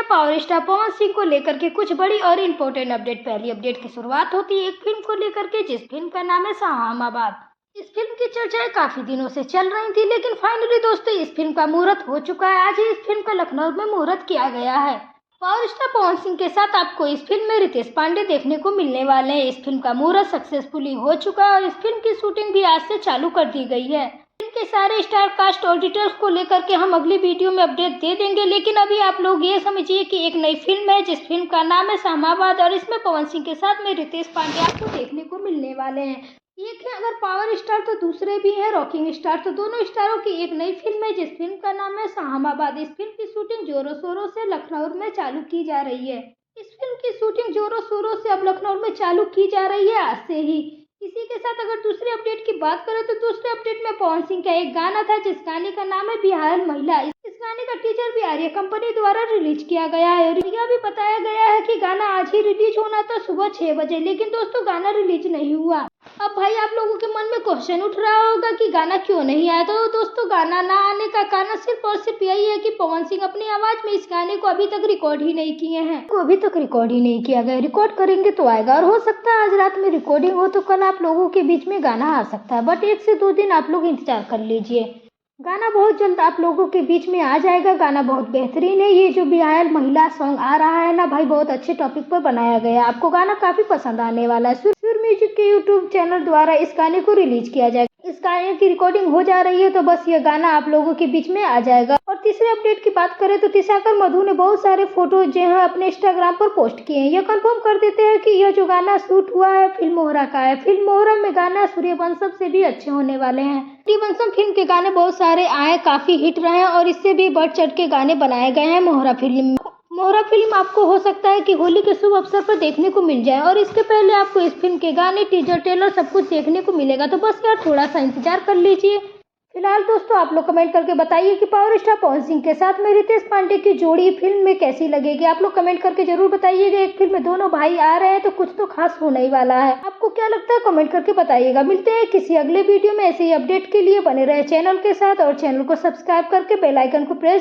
Power star Pawan Singh को लेकर के कुछ बड़ी और इम्पोर्टेंट अपडेट। पहली अपडेट की शुरुआत होती है एक फिल्म को लेकर के, जिस फिल्म का नाम है शाहमाबाद। इस फिल्म की चर्चाएं काफी दिनों से चल रही थी, लेकिन फाइनली दोस्तों इस फिल्म का मुहूर्त हो चुका है। आज ही इस फिल्म का लखनऊ में मुहूर्त किया गया है। पावर स्टार पवन सिंह के साथ आपको इस फिल्म में रितेश पांडे देखने को मिलने वाले हैं। इस फिल्म का मुहूर्त सक्सेसफुली हो चुका है और इस फिल्म की शूटिंग भी आज से चालू कर दी गई है। फिल्म के सारे स्टार कास्ट और डिटेल्स को लेकर के हम अगली वीडियो में अपडेट दे देंगे, लेकिन अभी आप लोग ये समझिए कि एक नई फिल्म है जिस फिल्म का नाम है शाहमाबाद और इसमें पवन सिंह के साथ में रितेश पांडे आपको देखने को मिलने वाले हैं। एक है अगर पावर स्टार तो दूसरे भी हैं रॉकिंग स्टार, तो दोनों स्टारों की एक नई फिल्म है जिस फिल्म का नाम है शाहमाबाद। इस फिल्म की शूटिंग जोरों शोरों से लखनऊ में चालू की जा रही है। इस फिल्म की शूटिंग जोरों शोरों से अब लखनऊ में चालू की जा रही है आज से ही। इसी के साथ अगर दूसरे अपडेट की बात करें तो दूसरे अपडेट में पवन सिंह का एक गाना था जिस गाने का नाम है बिहार महिला। इस गाने का टीजर भी आर्या कंपनी द्वारा रिलीज किया गया है और यह भी बताया गया है कि गाना आज ही रिलीज होना था सुबह 6 बजे, लेकिन दोस्तों गाना रिलीज नहीं हुआ। अब भाई आप लोगों के मन में क्वेश्चन उठ रहा होगा कि गाना क्यों नहीं आया। तो दोस्तों गाना ना आने का कारण सिर्फ और सिर्फ यही है कि पवन सिंह अपनी आवाज में इस गाने को अभी तक रिकॉर्ड ही नहीं किए हैं। अभी तक रिकॉर्ड ही नहीं किया गया। रिकॉर्ड करेंगे तो आएगा और हो सकता है आज रात में रिकॉर्डिंग हो तो कल आप लोगों के बीच में गाना आ सकता है, बट 1 से 2 दिन आप लोग इंतजार कर लीजिए। गाना बहुत जल्द आप लोगों के बीच में आ जाएगा। गाना बहुत बेहतरीन है। ये जो बिहार महिला सॉन्ग आ रहा है ना भाई, बहुत अच्छे टॉपिक पर बनाया गया है। आपको गाना काफी पसंद आने वाला है। सुर म्यूजिक के यूट्यूब चैनल द्वारा इस गाने को रिलीज किया जाएगा। इस गाने की रिकॉर्डिंग हो जा रही है तो बस ये गाना आप लोगों के बीच में आ जाएगा। और तीसरे अपडेट की बात करें तो तिशाकर मधु ने बहुत सारे फोटो जो है अपने इंस्टाग्राम पर पोस्ट किए हैं। यह कंफर्म कर देते हैं कि यह जो गाना शूट हुआ है फिल्म मोहरा का है। फिल्म मोहरा में गाना सूर्यवंशम से भी अच्छे होने वाले हैं। सूर्यवंशम फिल्म के गाने बहुत सारे आए, काफी हिट रहे और इससे भी बढ़ चढ़ के गाने बनाए गए हैं मोहरा फिल्म में। मोहरा फिल्म आपको हो सकता है कि होली के शुभ अवसर पर देखने को मिल जाए और इसके पहले आपको इस फिल्म के गाने, टीजर, ट्रेलर सब कुछ देखने को मिलेगा। तो बस यार थोड़ा सा इंतजार कर लीजिए। फिलहाल दोस्तों आप लोग कमेंट करके बताइए कि पावर स्टार पवन सिंह के साथ में रितेश पांडे की जोड़ी फिल्म में कैसी लगेगी। आप लोग कमेंट करके जरूर बताइएगा। एक फिल्म में दोनों भाई आ रहे हैं तो कुछ तो खास होने ही वाला है। आपको क्या लगता है कमेंट करके बताइएगा। मिलते हैं किसी अगले वीडियो में। ऐसे ही अपडेट के लिए बने रहे चैनल के साथ और चैनल को सब्सक्राइब करके बेल आइकन को प्रेस